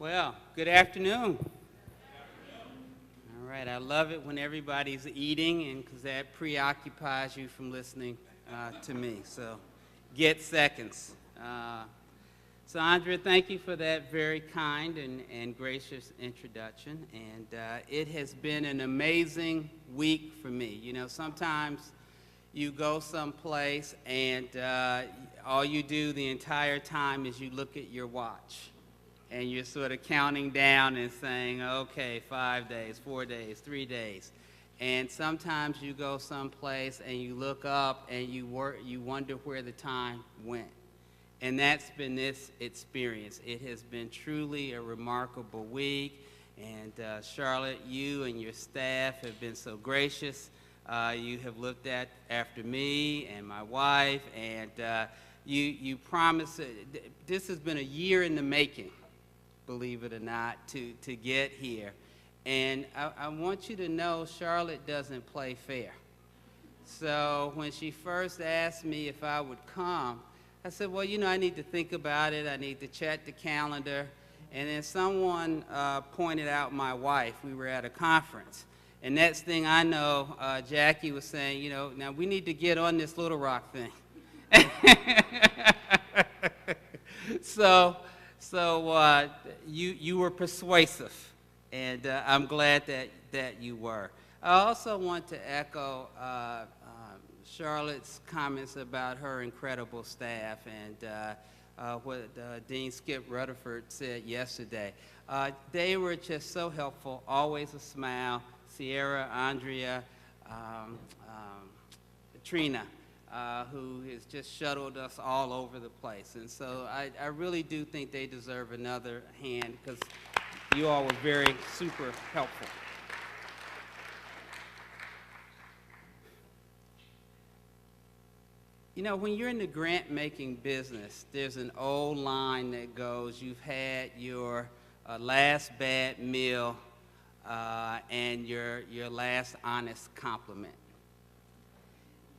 Well, good afternoon. All right, I love it when everybody's eating, and because that preoccupies you from listening to me. So, get seconds. So, Andrea, thank you for that very kind and gracious introduction. And it has been an amazing week for me. You know, sometimes you go someplace and all you do the entire time is you look at your watch. And you're sort of counting down and saying, okay, 5 days, 4 days, 3 days. And sometimes you go someplace and you look up and you wonder where the time went. And that's been this experience. It has been truly a remarkable week. And Charlotte, you and your staff have been so gracious. You have looked after me and my wife, and you promised, this has been a year in the making, believe it or not, to get here. And I want you to know Charlotte doesn't play fair. So when she first asked me if I would come, I said, well, you know, I need to think about it. I need to check the calendar. And then someone pointed out my wife. We were at a conference. And next thing I know, Jackie was saying, you know, now we need to get on this Little Rock thing. So you were persuasive, and I'm glad that you were. I also want to echo Charlotte's comments about her incredible staff and what Dean Skip Rutherford said yesterday. They were just so helpful, always a smile. Sierra, Andrea, Trina, who has just shuttled us all over the place. And so I really do think they deserve another hand because you all were very super helpful. You know, when you're in the grant-making business, there's an old line that goes, you've had your last bad meal and your last honest compliment.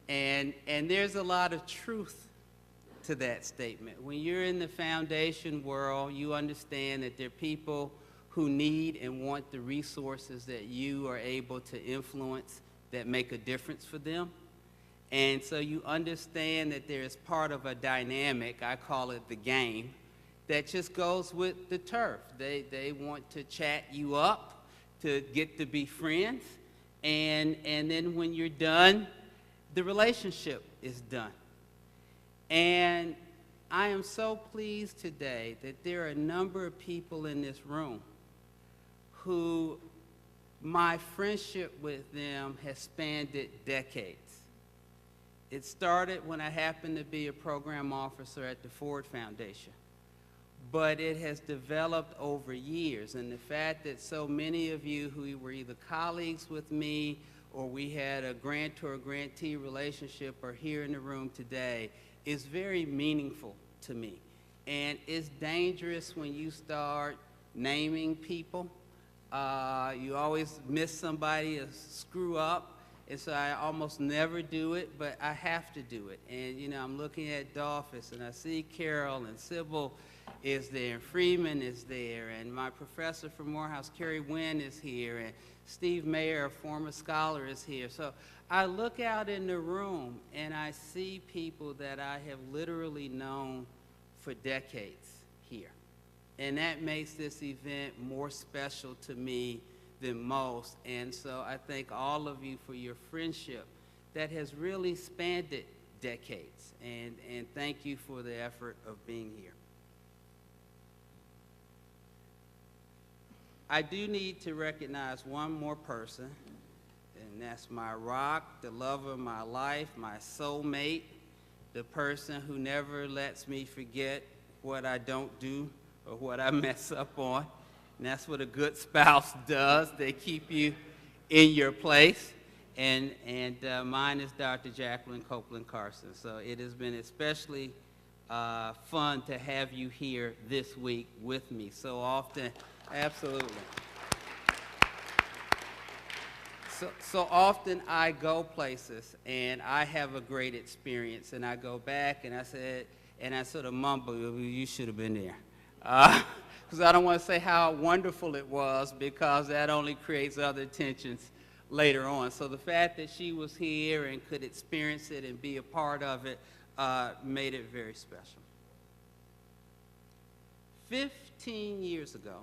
And there's a lot of truth to that statement. When you're in the foundation world, you understand that there are people who need and want the resources that you are able to influence that make a difference for them. And so you understand that there is part of a dynamic, I call it the game, that just goes with the turf. They want to chat you up, to get to be friends, and then when you're done, the relationship is done. And I am so pleased today that there are a number of people in this room who my friendship with them has spanned decades. It started when I happened to be a program officer at the Ford Foundation. But it has developed over years, and the fact that so many of you who were either colleagues with me or we had a grantor-grantee relationship are here in the room today is very meaningful to me. And it's dangerous when you start naming people. You always miss somebody or screw up, and so I almost never do it, but I have to do it. And, you know, I'm looking at Dolphus, and I see Carol and Sybil is there, and Freeman is there, and my professor from Morehouse, Kerry Wynn, is here, and Steve Mayer, a former scholar, is here. So I look out in the room, and I see people that I have literally known for decades here. And that makes this event more special to me than most. And so I thank all of you for your friendship that has really spanned decades. And thank you for the effort of being here. I do need to recognize one more person, and that's my rock, the love of my life, my soulmate, the person who never lets me forget what I don't do or what I mess up on. And that's what a good spouse does. They keep you in your place. And mine is Dr. Jacqueline Copeland Carson. So it has been especially fun to have you here this week with me so often. Absolutely. So often I go places and I have a great experience, and I go back and I said, and I sort of mumble, you should have been there. because I don't want to say how wonderful it was, because that only creates other tensions later on. So the fact that she was here and could experience it and be a part of it made it very special. 15 years ago,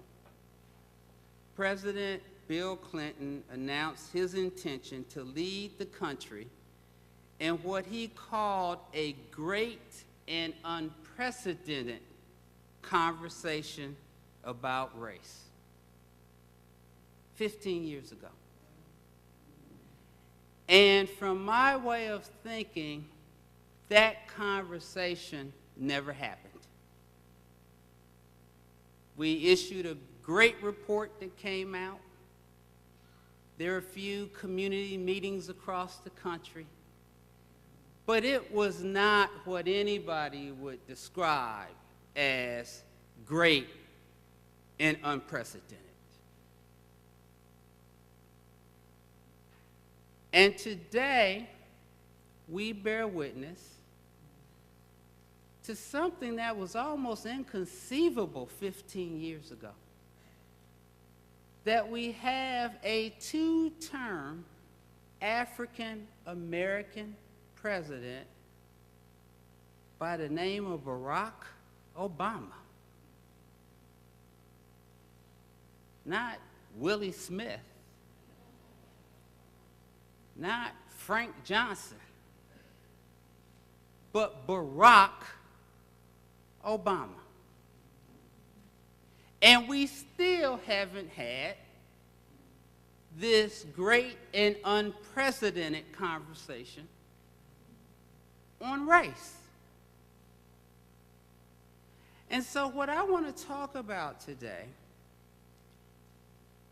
President Bill Clinton announced his intention to lead the country in what he called a great and unprecedented conversation about race. 15 years ago. And from my way of thinking, that conversation never happened. We issued a great report that came out. There are a few community meetings across the country. But it was not what anybody would describe as great and unprecedented. And today, we bear witness to something that was almost inconceivable 15 years ago. That we have a two-term African-American president by the name of Barack Obama. Not Willie Smith, not Frank Johnson, but Barack Obama. And we still haven't had this great and unprecedented conversation on race. And so what I want to talk about today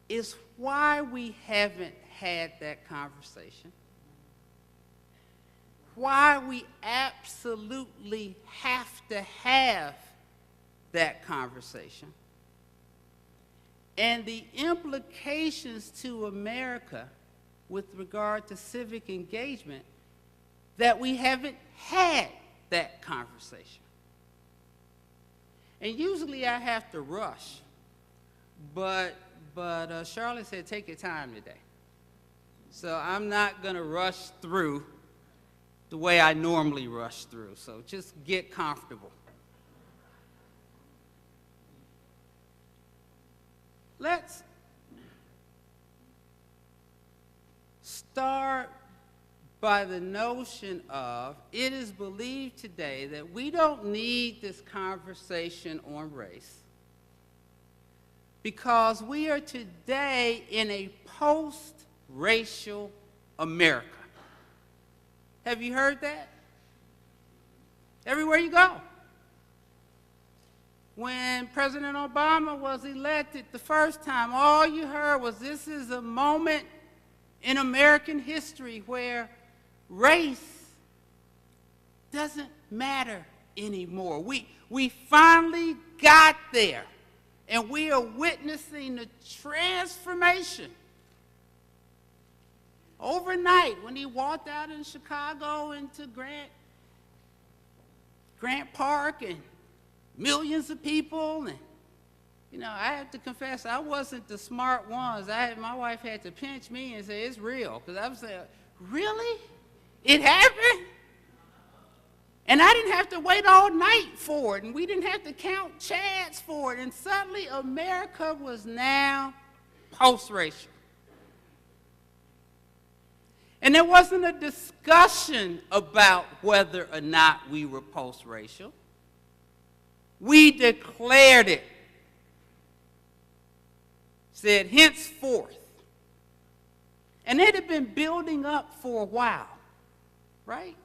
is why we haven't had that conversation, why we absolutely have to have that conversation, and the implications to America with regard to civic engagement that we haven't had that conversation. And usually I have to rush, but Charlotte said take your time today. So I'm not going to rush through the way I normally rush through, so just get comfortable. Let's start by the notion of, it is believed today that we don't need this conversation on race because we are today in a post-racial America. Have you heard that? Everywhere you go. When President Obama was elected the first time, all you heard was this is a moment in American history where race doesn't matter anymore. We finally got there, and we are witnessing the transformation. Overnight, when he walked out in Chicago into Grant Park, and millions of people, and I have to confess, I wasn't the smart ones. My wife had to pinch me and say, it's real, because I was saying, really? It happened? And I didn't have to wait all night for it, and we didn't have to count chads for it, and suddenly America was now post-racial. And there wasn't a discussion about whether or not we were post-racial. We declared it. Said henceforth. And it had been building up for a while, right?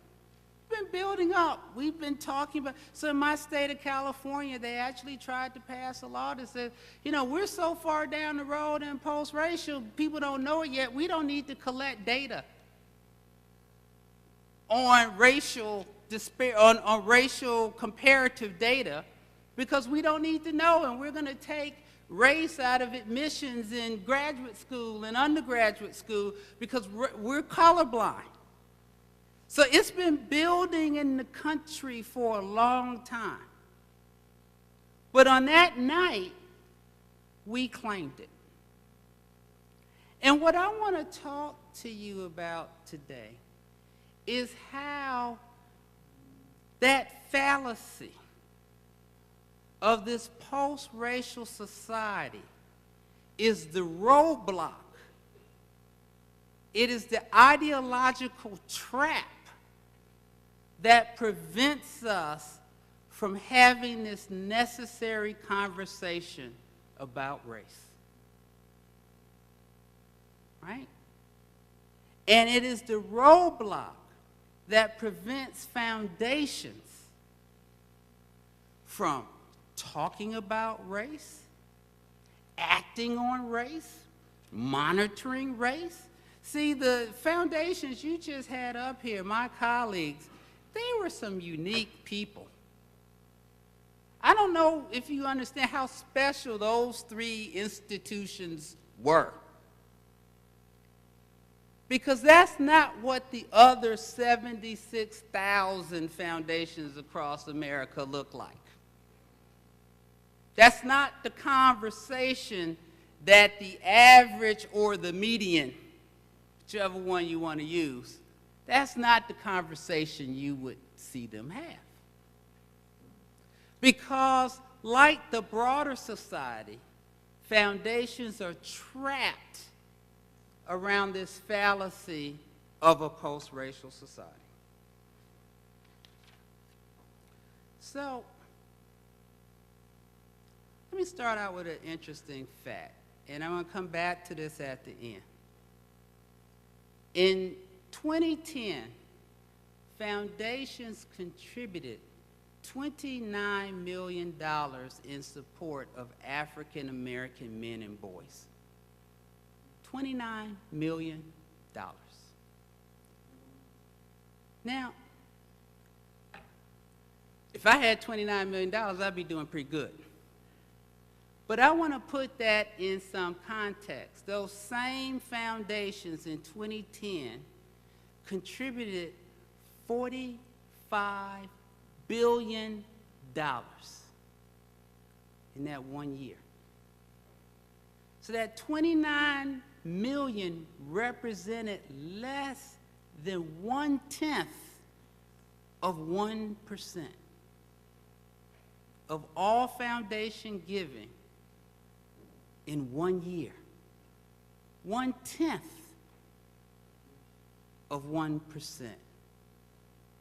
Been building up. We've been talking about, so in my state of California, they actually tried to pass a law that said, we're so far down the road in post-racial, people don't know it yet, we don't need to collect data on racial comparative data, because we don't need to know, and we're going to take race out of admissions in graduate school and undergraduate school because we're colorblind. So it's been building in the country for a long time. But on that night, we claimed it. And what I want to talk to you about today is how that fallacy of this post-racial society is the roadblock. It is the ideological trap that prevents us from having this necessary conversation about race. Right? And it is the roadblock that prevents foundations from talking about race, acting on race, monitoring race. See, the foundations you just had up here, my colleagues, they were some unique people. I don't know if you understand how special those three institutions were. Because that's not what the other 76,000 foundations across America look like. That's not the conversation that the average or the median, whichever one you want to use, that's not the conversation you would see them have. Because like the broader society, foundations are trapped around this fallacy of a post-racial society. So, let me start out with an interesting fact, and I'm going to come back to this at the end. In 2010, foundations contributed $29 million in support of African American men and boys. $29 million. Now, if I had $29 million, I'd be doing pretty good. But I want to put that in some context. Those same foundations in 2010 contributed $45 billion in that 1 year. So that 29 million represented less than 1/10 of 1% of all foundation giving in 1 year. 1/10 of 1%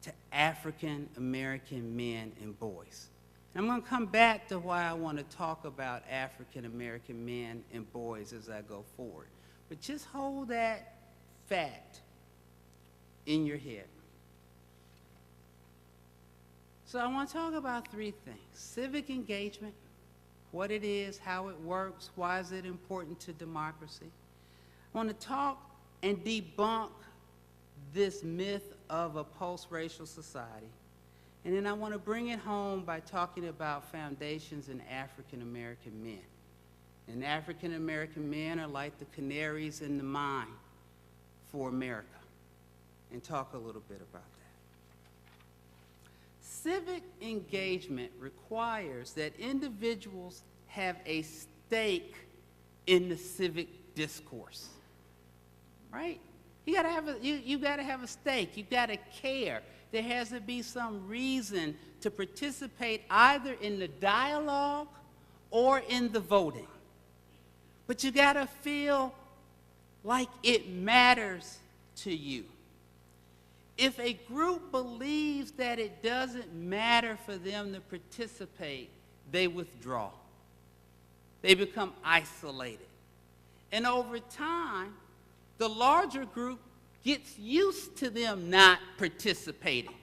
to African American men and boys. And I'm going to come back to why I want to talk about African American men and boys as I go forward. But just hold that fact in your head. So I want to talk about three things: civic engagement, what it is, how it works, why is it important to democracy. I want to talk and debunk this myth of a post-racial society. And then I want to bring it home by talking about foundations in African American men. And African American men are like the canaries in the mine for America. And talk a little bit about that. Civic engagement requires that individuals have a stake in the civic discourse, right? You gotta have a stake. You gotta care. There has to be some reason to participate either in the dialogue or in the voting. But you gotta feel like it matters to you. If a group believes that it doesn't matter for them to participate, they withdraw. They become isolated. And over time, the larger group gets used to them not participating.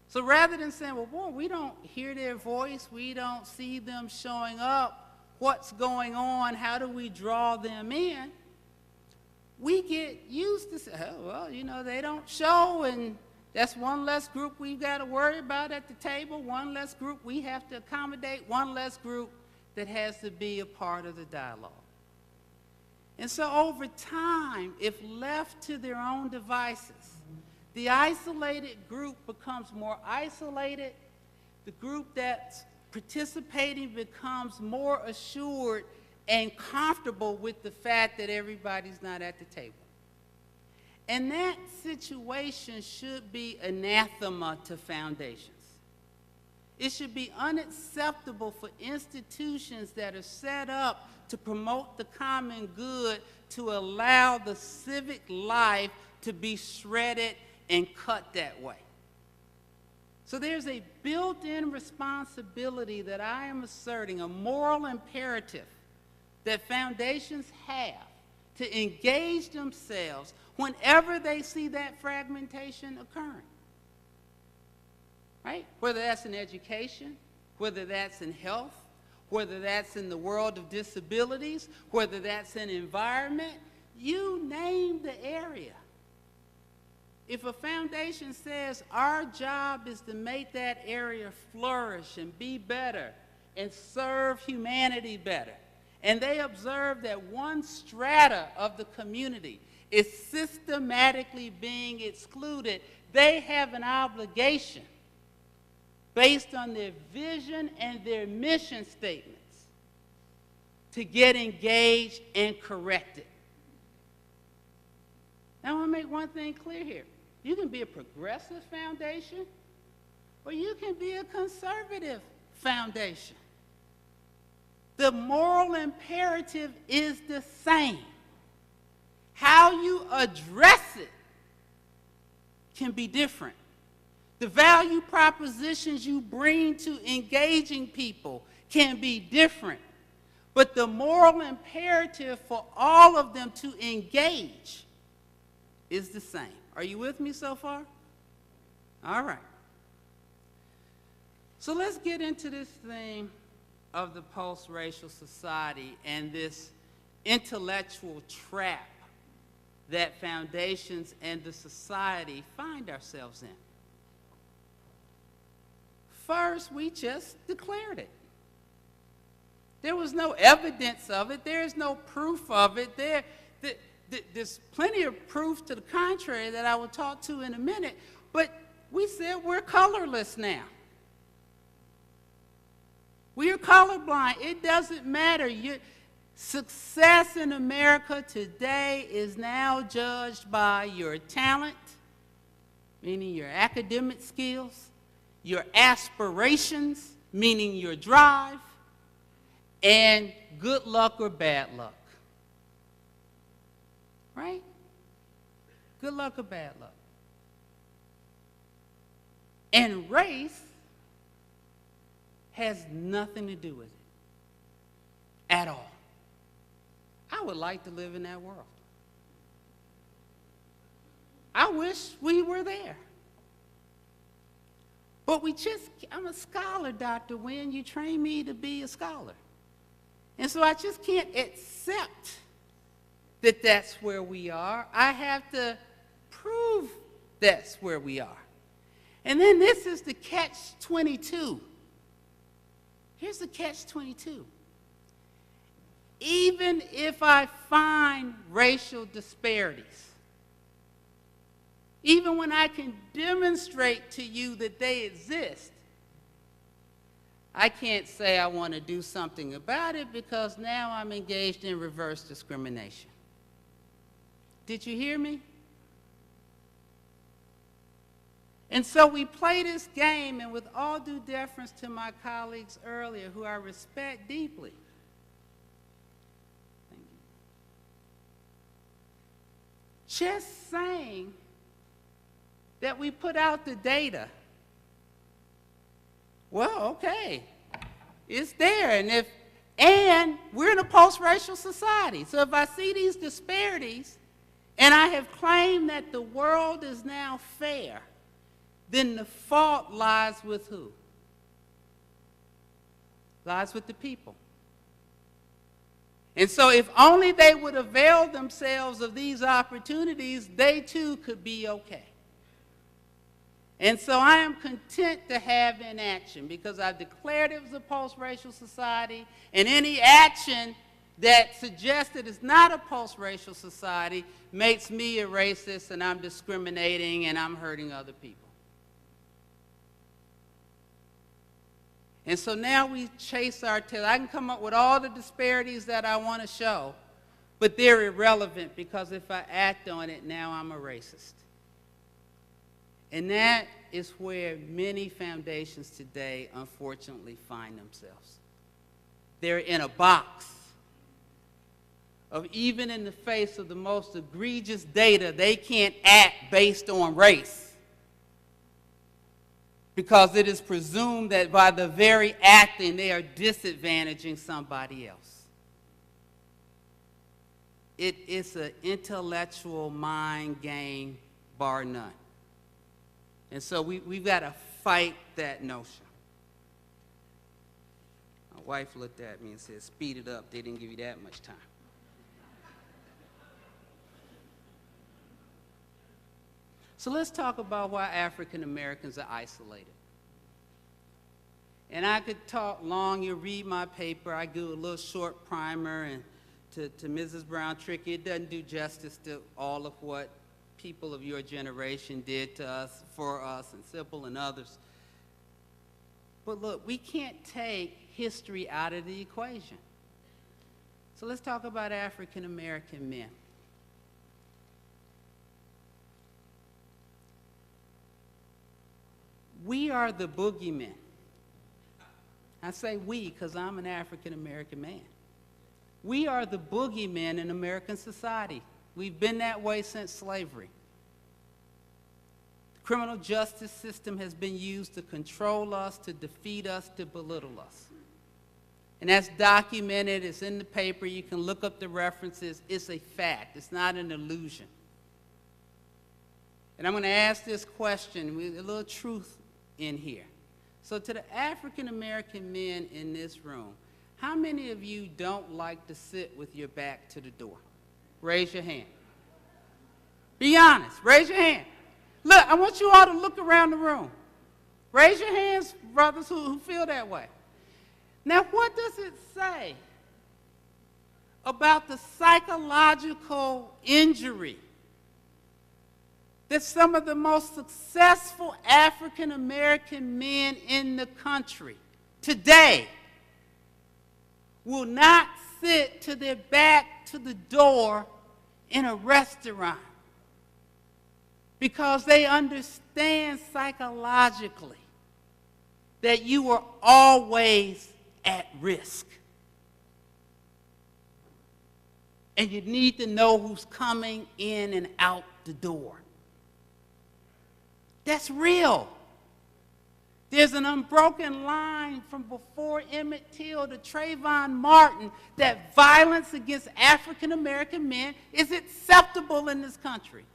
So rather than saying, well, boy, we don't hear their voice, we don't see them showing up, what's going on, how do we draw them in? We get used to say, oh, well, you know, they don't show, and that's one less group we've got to worry about at the table, one less group we have to accommodate, one less group that has to be a part of the dialogue. And so over time, if left to their own devices, the isolated group becomes more isolated, the group that's participating becomes more assured and comfortable with the fact that everybody's not at the table. And that situation should be anathema to foundations. It should be unacceptable for institutions that are set up to promote the common good to allow the civic life to be shredded and cut that way. So there's a built-in responsibility that I am asserting, a moral imperative that foundations have to engage themselves whenever they see that fragmentation occurring. Right? Whether that's in education, whether that's in health, whether that's in the world of disabilities, whether that's in environment, you name the area. If a foundation says our job is to make that area flourish and be better and serve humanity better, and they observe that one strata of the community is systematically being excluded, they have an obligation based on their vision and their mission statements to get engaged and correct it. Now, I want to make one thing clear here. You can be a progressive foundation, or you can be a conservative foundation. The moral imperative is the same. How you address it can be different. The value propositions you bring to engaging people can be different. But the moral imperative for all of them to engage is the same. Are you with me so far? All right. So let's get into this theme of the post-racial society and this intellectual trap that foundations and the society find ourselves in. First, we just declared it. There was no evidence of it. There's no proof of it. There's plenty of proof to the contrary that I will talk to in a minute, but we said we're colorless now. We are colorblind. It doesn't matter. Success in America today is now judged by your talent, meaning your academic skills, your aspirations, meaning your drive, and good luck or bad luck. Right? Good luck or bad luck. And race has nothing to do with it at all. I would like to live in that world. I wish we were there. But I'm a scholar, Dr. Wynn. You trained me to be a scholar. And so I just can't accept that that's where we are. I have to prove that's where we are. And then this is the catch-22. Here's the catch-22. Even if I find racial disparities, even when I can demonstrate to you that they exist, I can't say I want to do something about it because now I'm engaged in reverse discrimination. Did you hear me? And so we play this game, and with all due deference to my colleagues earlier, who I respect deeply, just saying that we put out the data, well, okay, it's there, and we're in a post-racial society. So if I see these disparities, and I have claimed that the world is now fair, then the fault lies with who? Lies with the people. And so if only they would avail themselves of these opportunities, they too could be okay. And so I am content to have inaction because I've declared it was a post-racial society, and any action that suggests that it's not a post-racial society makes me a racist, and I'm discriminating and I'm hurting other people. And so now we chase our tail. I can come up with all the disparities that I want to show, but they're irrelevant because if I act on it, now I'm a racist. And that is where many foundations today, unfortunately, find themselves. They're in a box of, even in the face of the most egregious data, they can't act based on race, because it is presumed that by the very acting, they are disadvantaging somebody else. It is an intellectual mind game, bar none. And so we've got to fight that notion. My wife looked at me and said, speed it up. They didn't give you that much time. So let's talk about why African Americans are isolated. And I could talk long. You read my paper. I do a little short primer, and to Mrs. Brown-Trickey, it doesn't do justice to all of what people of your generation did to us, for us, and Sybil and others. But look, we can't take history out of the equation. So let's talk about African American men. We are the boogeymen. I say we because I'm an African American man. We are the boogeymen in American society. We've been that way since slavery. The criminal justice system has been used to control us, to defeat us, to belittle us. And that's documented. It's in the paper. You can look up the references. It's a fact. It's not an illusion. And I'm going to ask this question with a little truth in here. So to the African American men in this room, how many of you don't like to sit with your back to the door? Raise your hand. Be honest. Raise your hand. Look, I want you all to look around the room. Raise your hands, brothers who feel that way. Now, what does it say about the psychological injury that some of the most successful African American men in the country today will not sit to their back to the door in a restaurant because they understand psychologically that you are always at risk. And you need to know who's coming in and out the door. That's real. There's an unbroken line from before Emmett Till to Trayvon Martin that violence against African American men is acceptable in this country.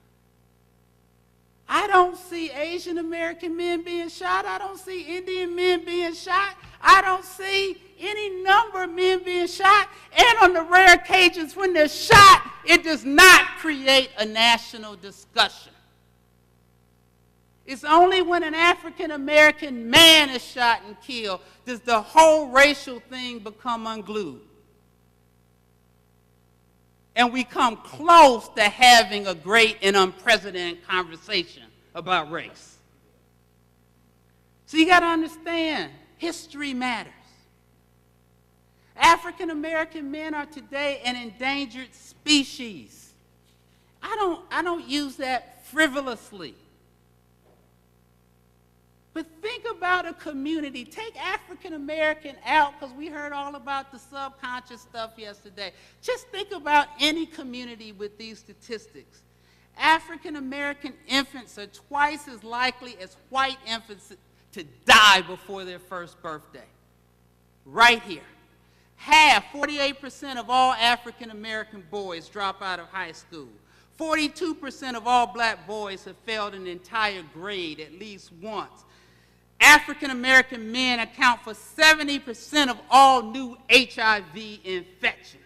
I don't see Asian American men being shot. I don't see Indian men being shot. I don't see any number of men being shot. And on the rare occasions when they're shot, it does not create a national discussion. It's only when an African American man is shot and killed does the whole racial thing become unglued. And we come close to having a great and unprecedented conversation about race. So you got to understand, history matters. African American men are today an endangered species. I don't use that frivolously. But think about a community. Take African American out, because we heard all about the subconscious stuff yesterday. Just think about any community with these statistics. African American infants are twice as likely as white infants to die before their first birthday. Right here. 48% of all African American boys drop out of high school. 42% of all black boys have failed an entire grade at least once. African American men account for 70% of all new HIV infections.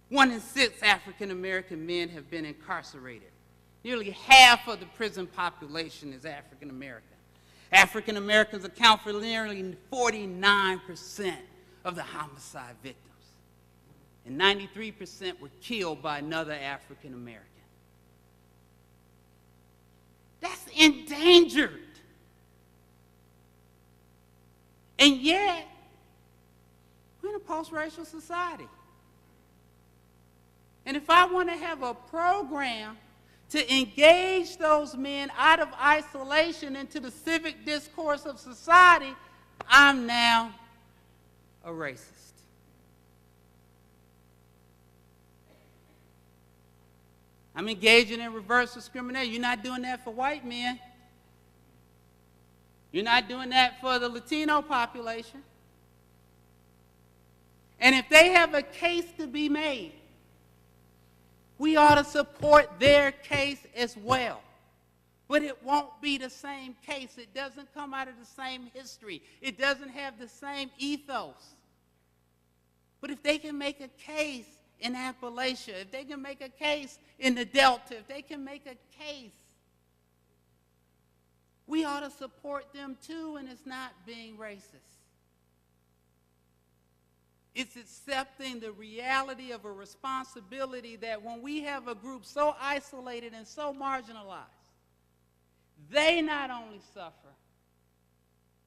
1 in 6 African American men have been incarcerated. Nearly half of the prison population is African American. African Americans account for nearly 49% of the homicide victims. And 93% were killed by another African American. That's endangered. And yet, we're in a post-racial society. And if I want to have a program to engage those men out of isolation into the civic discourse of society, I'm now a racist. I'm engaging in reverse discrimination. You're not doing that for white men. You're not doing that for the Latino population. And if they have a case to be made, we ought to support their case as well. But it won't be the same case. It doesn't come out of the same history. It doesn't have the same ethos. But if they can make a case in Appalachia, if they can make a case in the Delta, if they can make a case, we ought to support them too, and it's not being racist. It's accepting the reality of a responsibility that when we have a group so isolated and so marginalized, they not only suffer,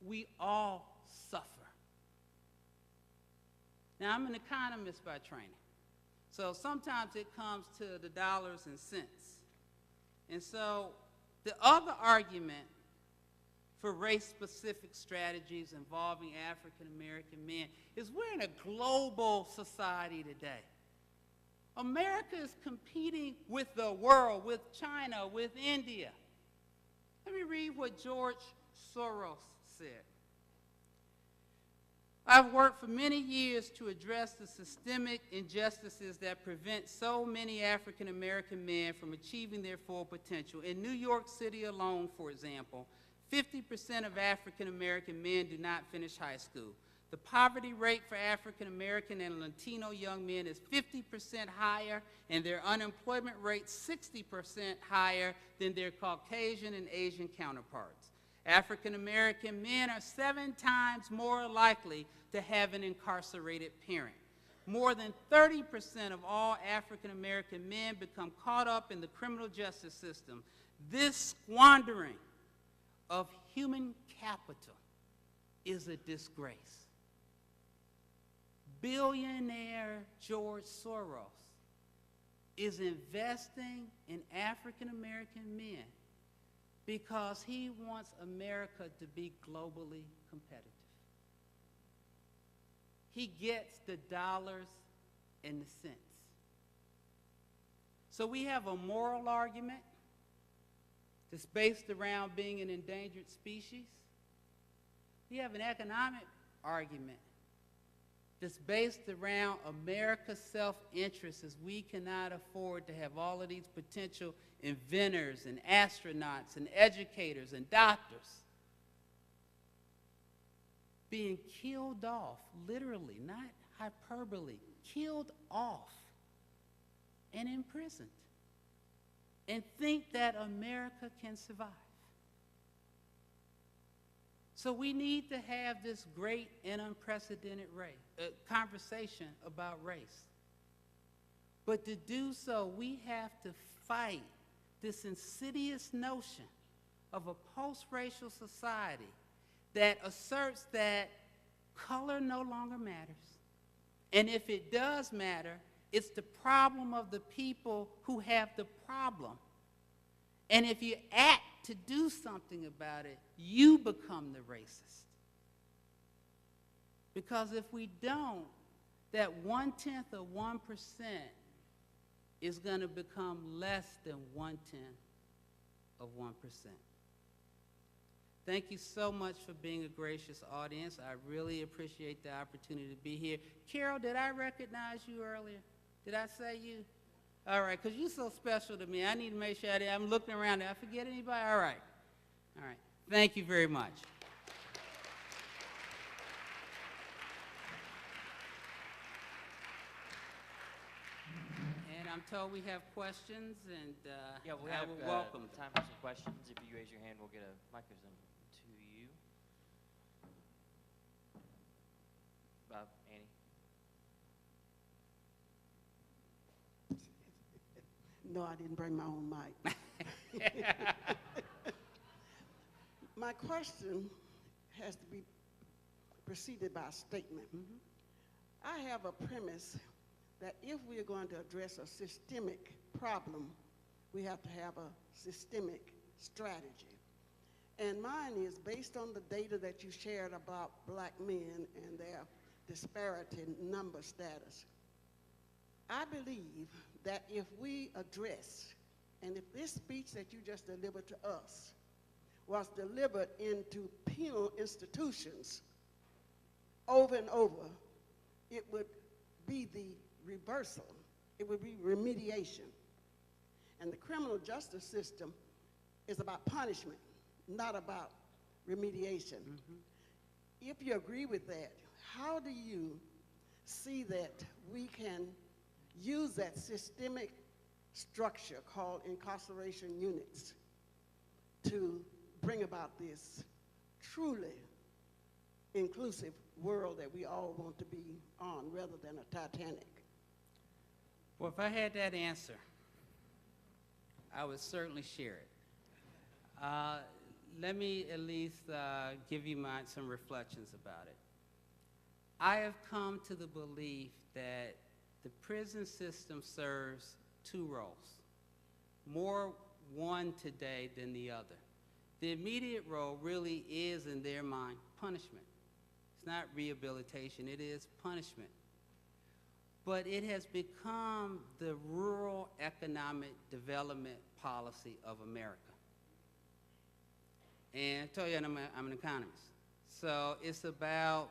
we all suffer. Now, I'm an economist by training, so sometimes it comes to the dollars and cents. And so the other argument for race-specific strategies involving African-American men is we're in a global society today. America is competing with the world, with China, with India. Let me read what George Soros said. I've worked for many years to address the systemic injustices that prevent so many African-American men from achieving their full potential. In New York City alone, for example, 50% of African-American men do not finish high school. The poverty rate for African-American and Latino young men is 50% higher, and their unemployment rate 60% higher than their Caucasian and Asian counterparts. African-American men are 7 times more likely to have an incarcerated parent. More than 30% of all African-American men become caught up in the criminal justice system. This squandering of human capital is a disgrace. Billionaire George Soros is investing in African-American men because he wants America to be globally competitive. He gets the dollars and the cents. So we have a moral argument that's based around being an endangered species. We have an economic argument that's based around America's self-interest, as we cannot afford to have all of these potential inventors and astronauts and educators and doctors being killed off, literally, not hyperbole, killed off and imprisoned, and think that America can survive. So we need to have this great and unprecedented conversation about race. But to do so, we have to fight this insidious notion of a post-racial society that asserts that color no longer matters. And if it does matter, it's the problem of the people who have the problem. And if you act to do something about it, you become the racist. Because if we don't, that 1/10 of 1% is going to become less than 1/10 of 1%. Thank you so much for being a gracious audience. I really appreciate the opportunity to be here. Carol, did I recognize you earlier? Did I say you? All right, because you're so special to me. I need to make sure I'm looking around. Did I forget anybody? All right. All right. Thank you very much. And I'm told we have questions, and yeah, we I have will welcome time for some questions. If you raise your hand, we'll get a microphone to you. Bob, Annie. No, I didn't bring my own mic. My question has to be preceded by a statement. I have a premise that if we are going to address a systemic problem, we have to have a systemic strategy. And mine is based on the data that you shared about black men and their disparity in number status. I believe that if we address, and if this speech that you just delivered to us was delivered into penal institutions over and over, it would be the reversal. It would be remediation. And the criminal justice system is about punishment, not about remediation. If you agree with that, how do you see that we can use that systemic structure called incarceration units to bring about this truly inclusive world that we all want to be on rather than a Titanic? Well, if I had that answer, I would certainly share it. Let me at least give you some reflections about it. I have come to the belief that the prison system serves two roles, more one today than the other. The immediate role really is, in their mind, punishment. It's not rehabilitation, it is punishment. But it has become the rural economic development policy of America. And I told you I'm an economist. So it's about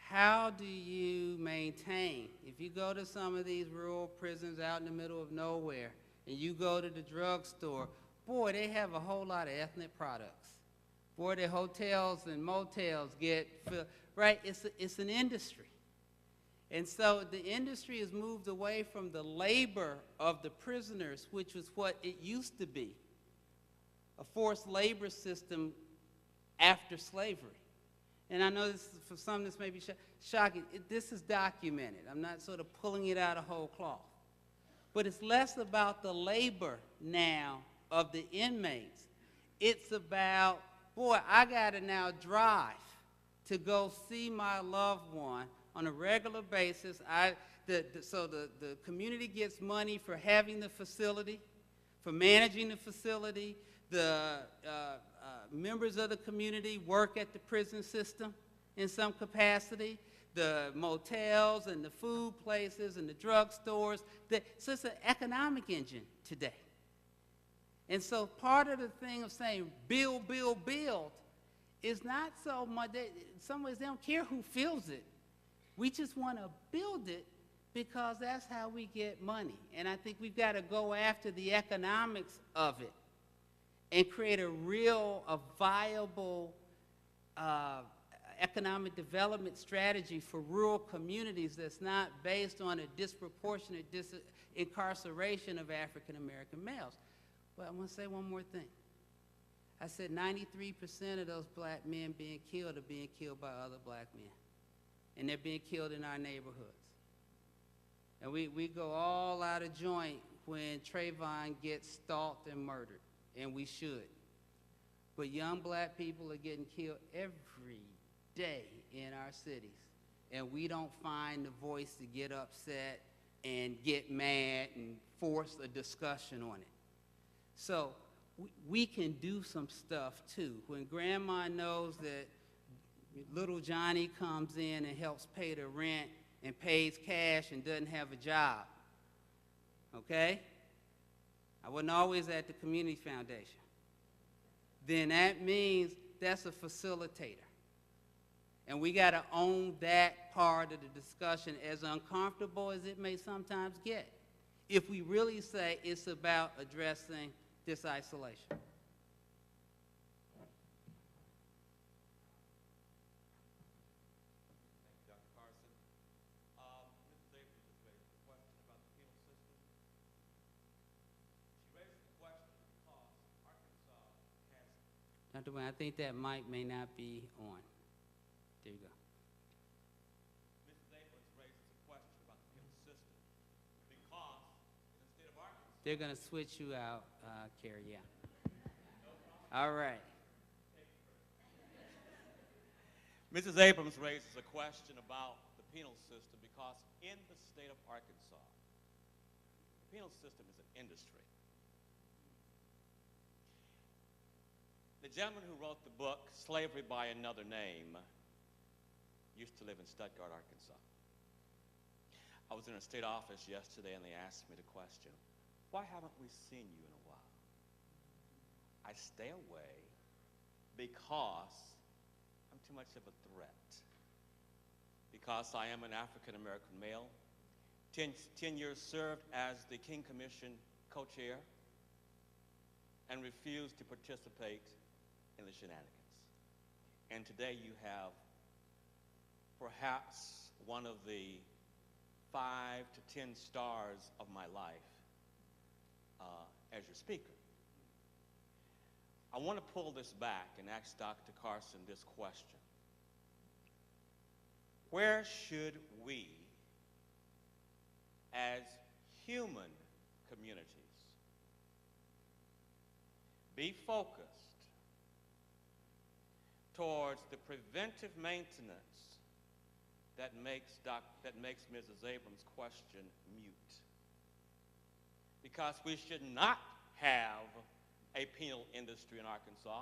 how do you maintain, if you go to some of these rural prisons out in the middle of nowhere and you go to the drugstore, boy, they have a whole lot of ethnic products. Boy, their hotels and motels get filled, right? It's an industry. And so the industry has moved away from the labor of the prisoners, which was what it used to be, a forced labor system after slavery. And I know this, for some this may be shocking. This is documented. I'm not sort of pulling it out of whole cloth. But it's less about the labor now of the inmates. It's about, boy, I got to now drive to go see my loved one on a regular basis. So the community gets money for having the facility, for managing the facility. The members of the community work at the prison system in some capacity, the motels and the food places and the drugstores. So it's an economic engine today. And so part of the thing of saying build, build, build is not so much, in some ways they don't care who fills it. We just want to build it because that's how we get money. And I think we've got to go after the economics of it and create a viable economic development strategy for rural communities that's not based on a disproportionate incarceration of African American males. But I want to say one more thing. I said 93% of those black men being killed are being killed by other black men. And they're being killed in our neighborhoods. And we go all out of joint when Trayvon gets stalked and murdered, and we should. But young black people are getting killed every day in our cities, and we don't find the voice to get upset and get mad and force a discussion on it. So we can do some stuff too. When grandma knows that little Johnny comes in and helps pay the rent and pays cash and doesn't have a job, okay? I wasn't always at the Community Foundation. Then that means that's a facilitator. And we got to own that part of the discussion, as uncomfortable as it may sometimes get, if we really say it's about addressing this isolation. Thank you, Dr. Carson. Mrs. Davis just raised the question about the penal system. She raised the question because Arkansas has... Dr. Wayne, I think that mic may not be on. There you go. Mrs. Davis raises a question about the penal system because in the state of Arkansas... They're going to switch you out, Carrie, yeah. All right. Mrs. Abrams raises a question about the penal system because in the state of Arkansas, the penal system is an industry. The gentleman who wrote the book, Slavery by Another Name, used to live in Stuttgart, Arkansas. I was in a state office yesterday and they asked me the question, why haven't we seen you in a while? I stay away because I'm too much of a threat. Because I am an African-American male, 10 years served as the King Commission co-chair and refused to participate in the shenanigans. And today you have perhaps one of the 5 to 10 stars of my life as your speaker. I want to pull this back and ask Dr. Carson this question. Where should we, as human communities, be focused towards the preventive maintenance that makes Mrs. Abrams' question mute? Because we should not have a penal industry in Arkansas,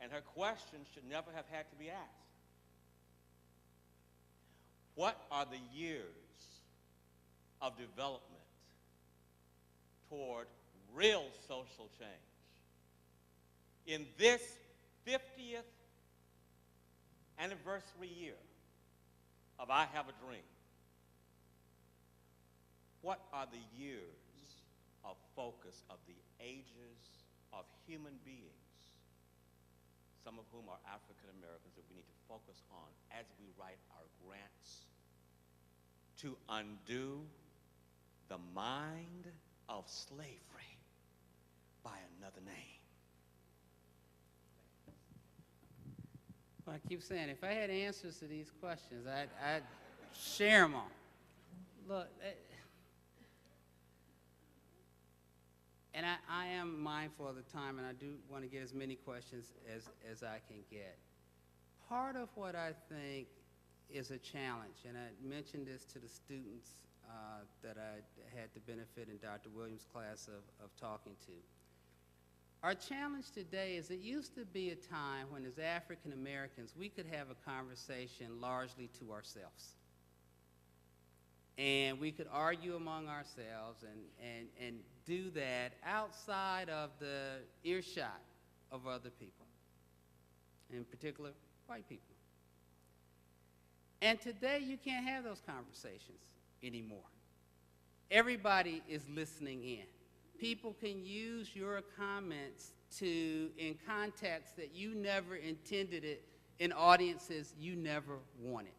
and her question should never have had to be asked. What are the years of development toward real social change in this 50th anniversary year of I Have a Dream? What are the years of focus of the ages of human beings, some of whom are African Americans, that we need to focus on as we write our grants to undo the mind of slavery by another name? Well, I keep saying, if I had answers to these questions, I'd share them all. Look, and I am mindful of the time, and I do want to get as many questions as I can get. Part of what I think is a challenge, and I mentioned this to the students that I had the benefit in Dr. Williams' class of talking to. Our challenge today is it used to be a time when, as African Americans, we could have a conversation largely to ourselves. And we could argue among ourselves and do that outside of the earshot of other people, in particular, white people. And today, you can't have those conversations anymore. Everybody is listening in. People can use your comments in context that you never intended it, in audiences you never wanted,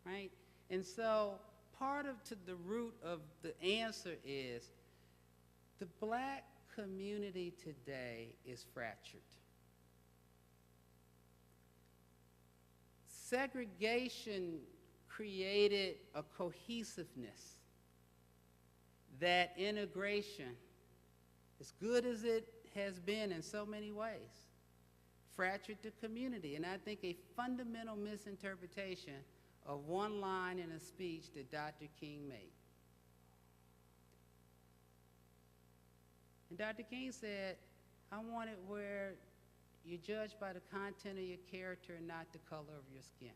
right? And so part of the root of the answer is the black community today is fractured. Segregation created a cohesiveness that integration, as good as it has been in so many ways, fractured the community. And I think a fundamental misinterpretation of one line in a speech that Dr. King made. And Dr. King said, I want it where you're judged by the content of your character and not the color of your skin.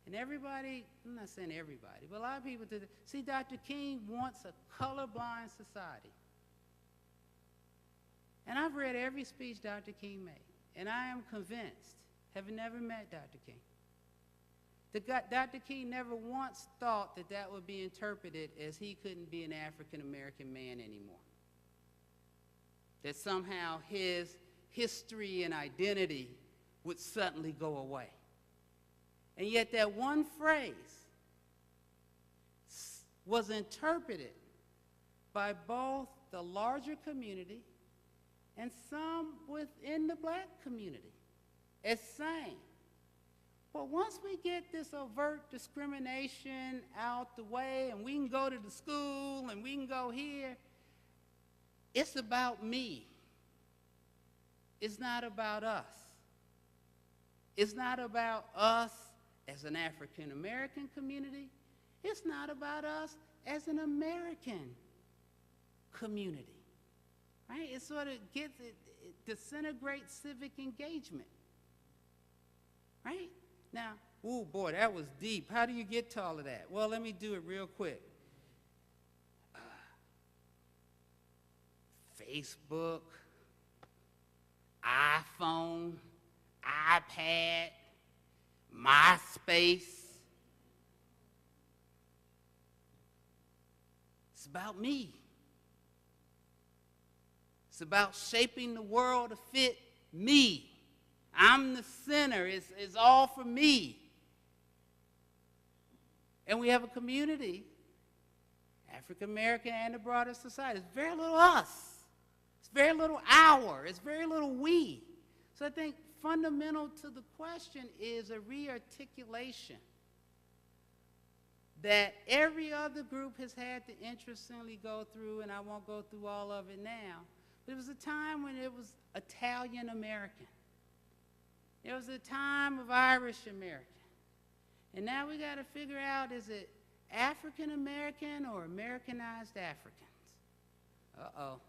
And everybody, I'm not saying everybody, but a lot of people today, see, Dr. King wants a colorblind society. And I've read every speech Dr. King made, and I am convinced, having never met Dr. King, that Dr. King never once thought that that would be interpreted as he couldn't be an African-American man anymore. That somehow his history and identity would suddenly go away. And yet that one phrase was interpreted by both the larger community and some within the black community as saying, well, once we get this overt discrimination out the way and we can go to the school and we can go here, it's about me. It's not about us. It's not about us as an African American community. It's not about us as an American community, right? It sort of gets, it disintegrates civic engagement, right? Now, ooh, boy, that was deep. How do you get to all of that? Well, let me do it real quick. Facebook, iPhone, iPad, MySpace. It's about me. It's about shaping the world to fit me. I'm the center. It's all for me. And we have a community, African American and the broader society. It's very little us. It's very little our. It's very little we. So I think fundamental to the question is a rearticulation that every other group has had to interestingly go through, and I won't go through all of it now. But it was a time when it was Italian American. There was a time of Irish American. And now we got to figure out, is it African American or Americanized Africans? Uh-oh.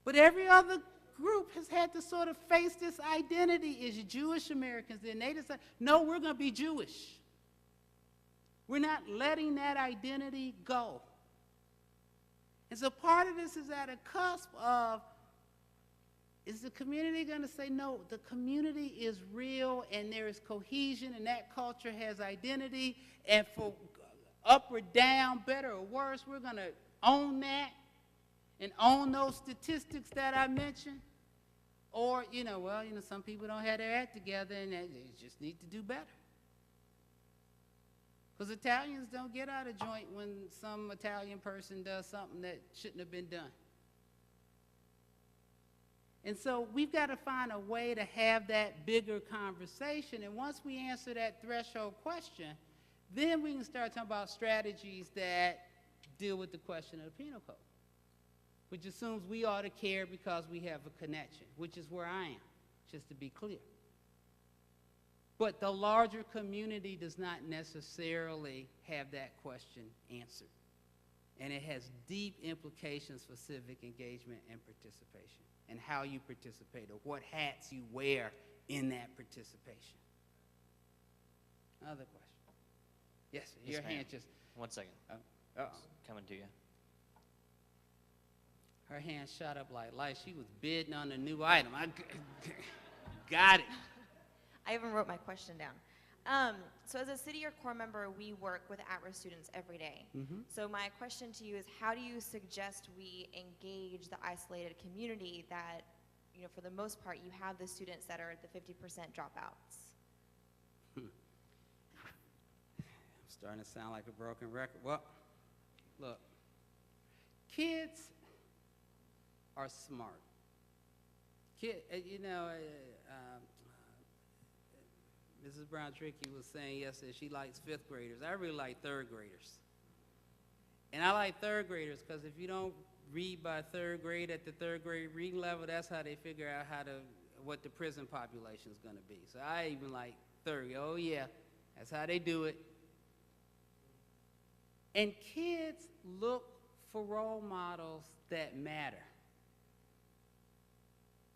But every other group has had to sort of face this identity. Is Jewish Americans? Then they decide, no, we're going to be Jewish. We're not letting that identity go. And so part of this is at a cusp of, is the community going to say, no, the community is real and there is cohesion and that culture has identity, and for up or down, better or worse, we're going to own that and own those statistics that I mentioned? Or, some people don't have their act together and they just need to do better. Because Italians don't get out of joint when some Italian person does something that shouldn't have been done. And so we've got to find a way to have that bigger conversation. And once we answer that threshold question, then we can start talking about strategies that deal with the question of the penal code, which assumes we ought to care because we have a connection, which is where I am, just to be clear. But the larger community does not necessarily have that question answered. And it has deep implications for civic engagement and participation, and how you participate, or what hats you wear in that participation. Other question? Yes, sir. Yes, Your ma'am. hand just... 1 second. Coming to you. Her hand shot up like she was bidding on a new item. I got it. I even wrote my question down. So as a City or Core member, we work with at-risk students every day. Mm-hmm. So my question to you is, how do you suggest we engage the isolated community that, for the most part, you have the students that are the 50% dropouts? I'm starting to sound like a broken record. Well, look, kids are smart. Mrs. Brown-Trickey was saying yesterday she likes 5th graders. I really like 3rd graders. And I like 3rd graders because if you don't read by 3rd grade at the 3rd grade reading level, that's how they figure out what the prison population is going to be. So I even like 3rd. Oh yeah, that's how they do it. And kids look for role models that matter.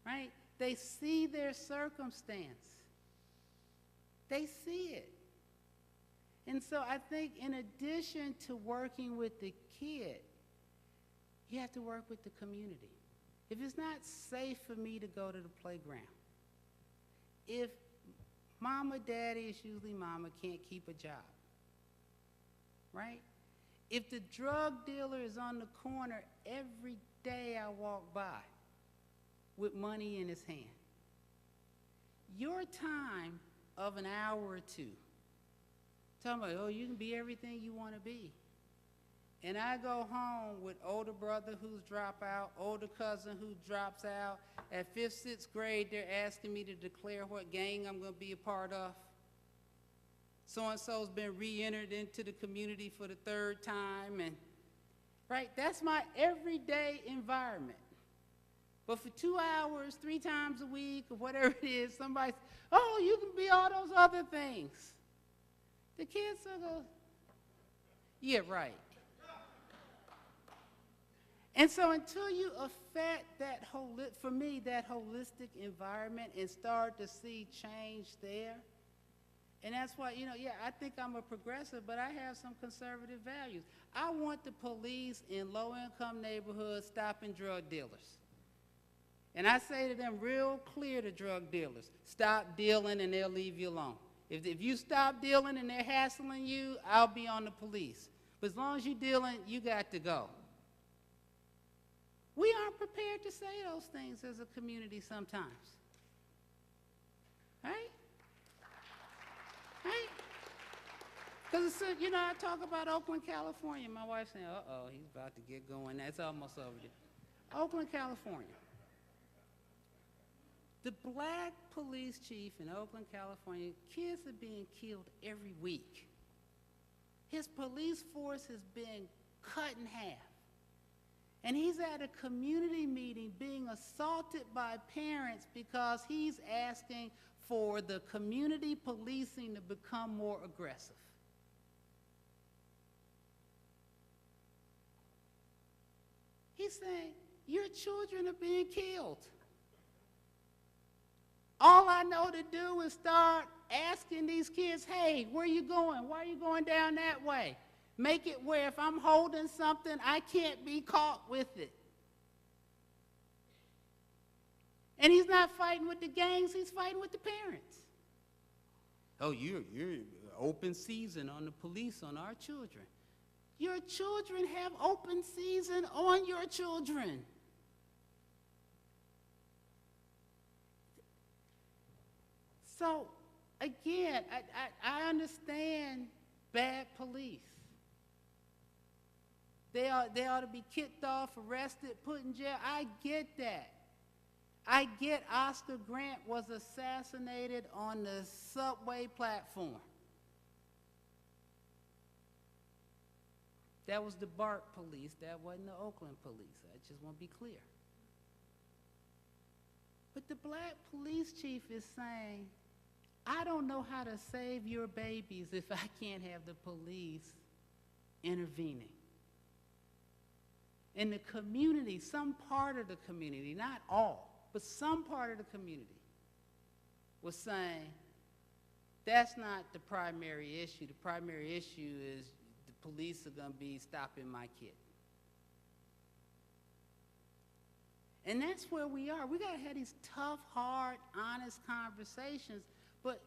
Right? They see their circumstance. They see it. And so I think in addition to working with the kid, you have to work with the community. If it's not safe for me to go to the playground, if mama, daddy, it's usually mama, can't keep a job, right? If the drug dealer is on the corner every day I walk by with money in his hand, your time of an hour or two, talking about, oh, you can be everything you want to be. And I go home with older brother who's dropped out, older cousin who drops out. At 5th, 6th grade, they're asking me to declare what gang I'm going to be a part of. So-and-so's been re-entered into the community for the 3rd time. And, right, that's my everyday environment. But for 2 hours, 3 times a week, or whatever it is, somebody, oh, you can be all those other things. The kids are going, yeah, right. And so until you affect that for me, that holistic environment and start to see change there, and that's why, yeah, I think I'm a progressive, but I have some conservative values. I want the police in low-income neighborhoods stopping drug dealers. And I say to them real clear, to drug dealers, stop dealing and they'll leave you alone. If you stop dealing and they're hassling you, I'll be on the police. But as long as you're dealing, you got to go. We aren't prepared to say those things as a community sometimes. Right? Right? Because, I talk about Oakland, California. My wife's saying, uh-oh, he's about to get going. That's almost over there. Oakland, California. The black police chief in Oakland, California, kids are being killed every week. His police force has been cut in half. And he's at a community meeting being assaulted by parents because he's asking for the community policing to become more aggressive. He's saying, your children are being killed. All I know to do is start asking these kids, hey, where are you going? Why are you going down that way? Make it where if I'm holding something, I can't be caught with it. And he's not fighting with the gangs, he's fighting with the parents. Oh, you're open season on the police on our children. Your children have open season on your children. So, again, I understand bad police. They ought to be kicked off, arrested, put in jail. I get that. I get Oscar Grant was assassinated on the subway platform. That was the BART police. That wasn't the Oakland police. I just want to be clear. But the black police chief is saying, I don't know how to save your babies if I can't have the police intervening. In the community, some part of the community, not all, but some part of the community was saying, that's not the primary issue. The primary issue is the police are going to be stopping my kid. And that's where we are. We got to have these tough, hard, honest conversations, but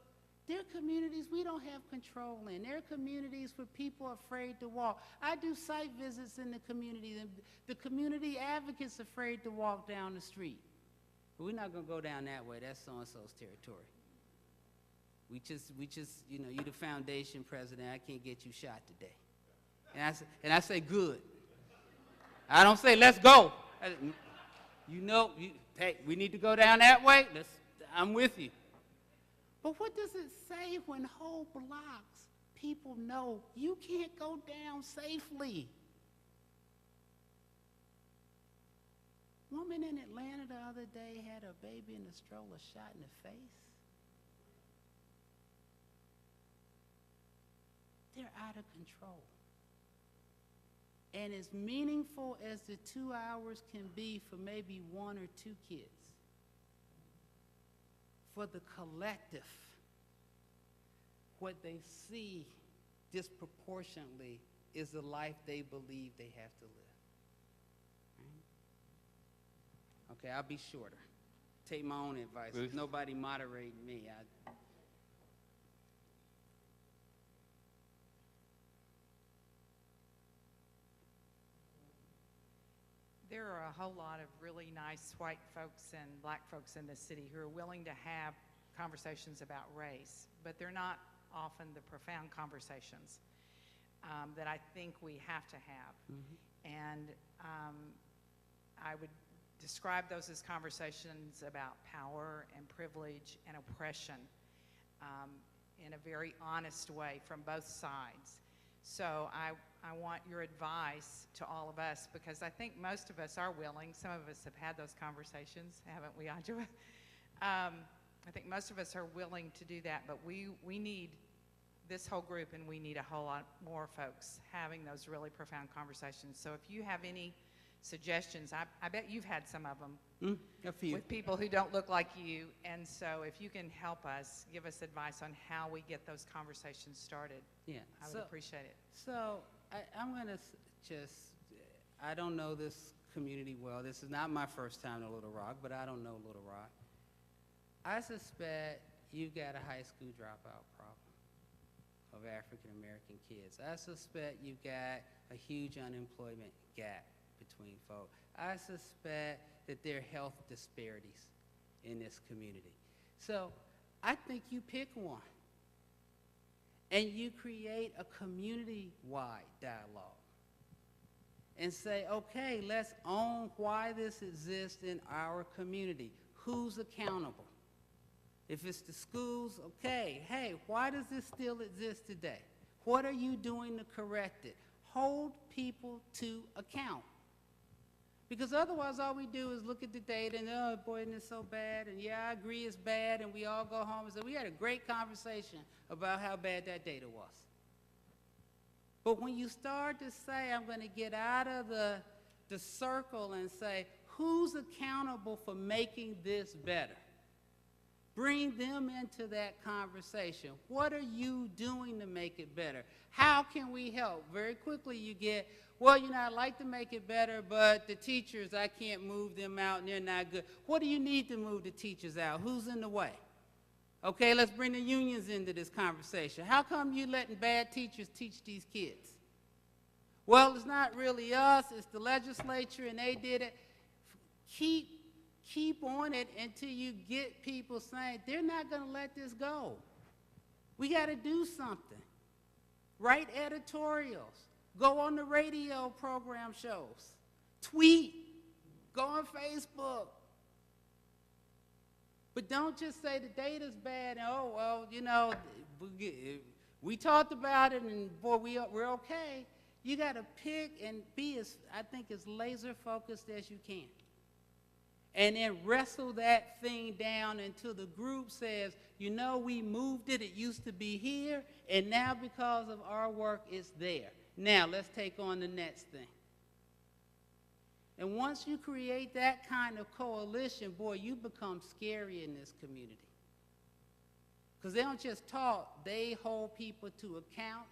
there are communities we don't have control in. There are communities where people are afraid to walk. I do site visits in the community. The community advocates are afraid to walk down the street. But we're not going to go down that way. That's so-and-so's territory. We just, you're the foundation president. I can't get you shot today. And I say, good. I don't say, let's go. Hey, we need to go down that way. I'm with you. But what does it say when whole blocks people know you can't go down safely? Woman in Atlanta the other day had her baby in the stroller shot in the face. They're out of control. And as meaningful as the 2 hours can be for maybe 1 or 2 kids, for the collective, what they see disproportionately is the life they believe they have to live. Right? Okay, I'll be shorter. Take my own advice. There's nobody moderating me. There are a whole lot of really nice white folks and black folks in this city who are willing to have conversations about race, but they're not often the profound conversations that I think we have to have. Mm-hmm. And I would describe those as conversations about power and privilege and oppression in a very honest way from both sides. So I want your advice to all of us, because I think most of us are willing. Some of us have had those conversations, haven't we, Angela? I think most of us are willing to do that, but we need this whole group, and we need a whole lot more folks having those really profound conversations. So if you have any suggestions, I bet you've had some of them A few. with people who don't look like you, and so if you can help us, give us advice on how we get those conversations started, Yeah. I would appreciate it. So I'm going to I don't know this community well. This is not my first time to Little Rock, but I don't know Little Rock. I suspect you've got a high school dropout problem of African American kids. I suspect you've got a huge unemployment gap between folks. I suspect that there are health disparities in this community. So I think you pick one and you create a community-wide dialogue and say, okay, let's own why this exists in our community. Who's accountable? If it's the schools, okay, hey, why does this still exist today? What are you doing to correct it? Hold people to account. Because otherwise all we do is look at the data and, oh, boy, isn't it so bad? And yeah, I agree it's bad, and we all go home and say, we had a great conversation about how bad that data was. But when you start to say, I'm going to get out of the circle and say, who's accountable for making this better? Bring them into that conversation. What are you doing to make it better? How can we help? Very quickly you get, well, you know, I'd like to make it better, but the teachers, I can't move them out and they're not good. What do you need to move the teachers out? Who's in the way? Okay, let's bring the unions into this conversation. How come you letting bad teachers teach these kids? Well, it's not really us, it's the legislature, and they did it. Keep on it until you get people saying, they're not going to let this go. We got to do something. Write editorials. Go on the radio program shows. Tweet. Go on Facebook. But don't just say the data's bad and, oh, well, you know, we talked about it and, boy, we're okay. You got to pick and be, I think, as laser focused as you can. And then wrestle that thing down until the group says, you know, we moved it, it used to be here, and now because of our work, it's there. Now, let's take on the next thing. And once you create that kind of coalition, boy, you become scary in this community. Because they don't just talk, they hold people to account,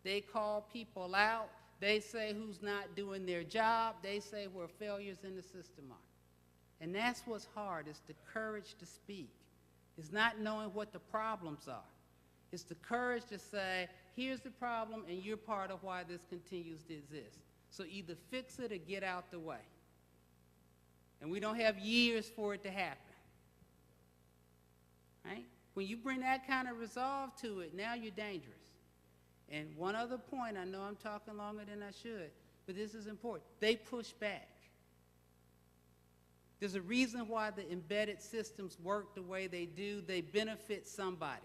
they call people out, they say who's not doing their job, they say where failures in the system are. And that's what's hard, is the courage to speak. It's not knowing what the problems are. It's the courage to say, here's the problem, and you're part of why this continues to exist. So either fix it or get out the way. And we don't have years for it to happen. Right? When you bring that kind of resolve to it, now you're dangerous. And one other point, I know I'm talking longer than I should, but this is important. They push back. There's a reason why the embedded systems work the way they do. They benefit somebody.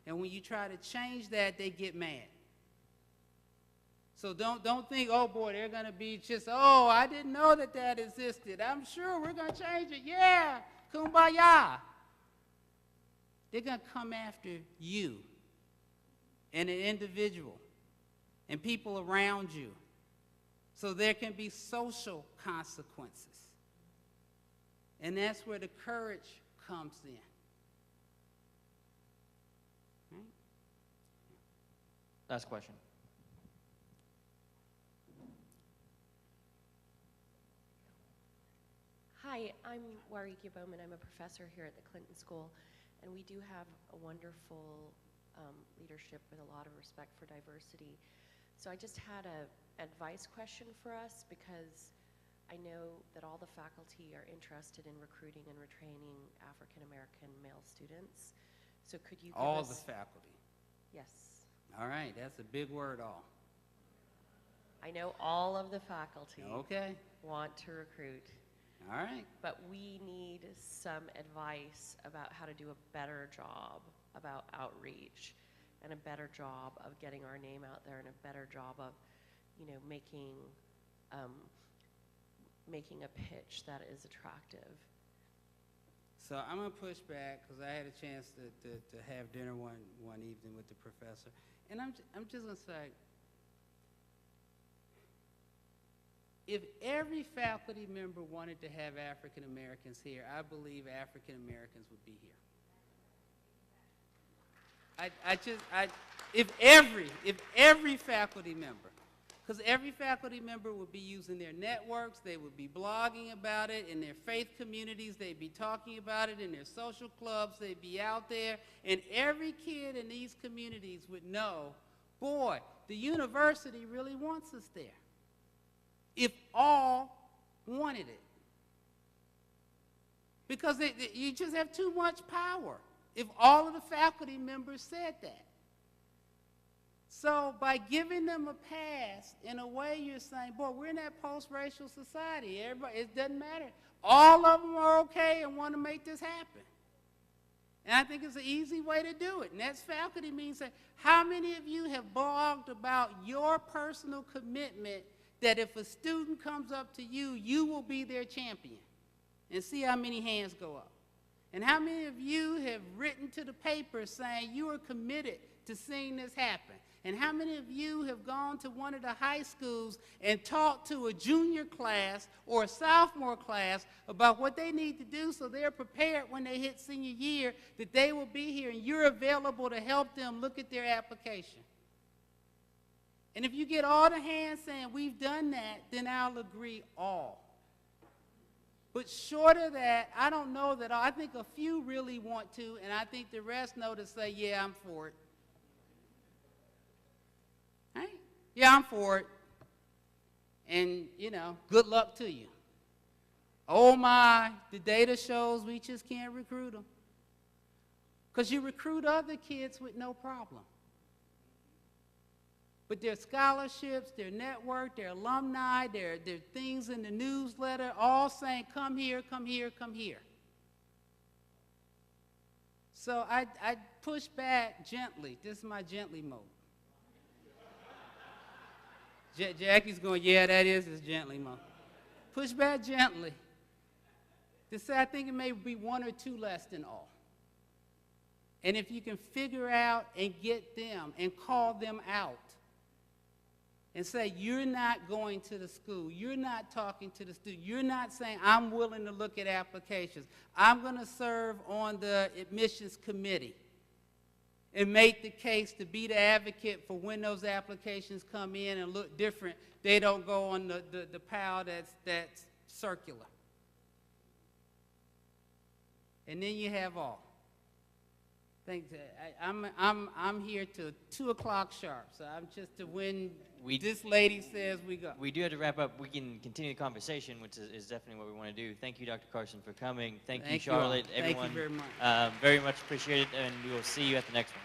And when you try to change that, they get mad. So don't think, oh boy, they're going to be just, oh, I didn't know that that existed. I'm sure we're going to change it. Yeah, kumbaya. They're going to come after you and an individual and people around you. So there can be social consequences. And that's where the courage comes in. Right? Last question. Hi, I'm Wariki Bowman. I'm a professor here at the Clinton School, and we do have a wonderful leadership with a lot of respect for diversity. So I just had an advice question for us, because I know that all the faculty are interested in recruiting and retraining African American male students. So could you give All us... the faculty. Yes. All right, that's a big word, all. I know all of the faculty Okay. want to recruit, All right. but we need some advice about how to do a better job about outreach and a better job of getting our name out there and a better job of you know, making a pitch that is attractive. So I'm going to push back because I had a chance to have dinner one evening with the professor. And I'm just going to say, if every faculty member wanted to have African Americans here, I believe African Americans would be here. If every faculty member, because every faculty member would be using their networks, they would be blogging about it in their faith communities, they'd be talking about it in their social clubs, they'd be out there, and every kid in these communities would know, boy, the university really wants us there. If all wanted it. Because you just have too much power if all of the faculty members said that. So by giving them a pass, in a way you're saying, boy, we're in that post-racial society. Everybody, it doesn't matter. All of them are okay and want to make this happen. And I think it's an easy way to do it. And that's faculty means that how many of you have blogged about your personal commitment that if a student comes up to you, you will be their champion? And see how many hands go up. And how many of you have written to the paper saying you are committed to seeing this happen? And how many of you have gone to one of the high schools and talked to a junior class or a sophomore class about what they need to do so they're prepared when they hit senior year that they will be here and you're available to help them look at their application? And if you get all the hands saying we've done that, then I'll agree all. But short of that, I don't know that I think a few really want to, and I think the rest know to say, yeah, I'm for it. Right? Yeah, I'm for it. And, you know, good luck to you. Oh my, the data shows we just can't recruit them. Because you recruit other kids with no problem. But their scholarships, their network, their alumni, their things in the newsletter, all saying, come here, come here, come here. So I push back gently. This is my gently mode. Jackie's going, yeah, that is his gently mode. Push back gently to say I think it may be one or two less than all. And if you can figure out and get them and call them out and say you're not going to the school, you're not talking to the student, you're not saying I'm willing to look at applications, I'm going to serve on the admissions committee and make the case to be the advocate for when those applications come in and look different, they don't go on the pile that's circular. And then you have all. I'm here till 2 o'clock sharp, so I'm just to when this lady says we go. We do have to wrap up. We can continue the conversation, which is definitely what we want to do. Thank you, Dr. Carson, for coming. Thank you, Charlotte, everyone. Thank you very much. Very much appreciated, and we will see you at the next one.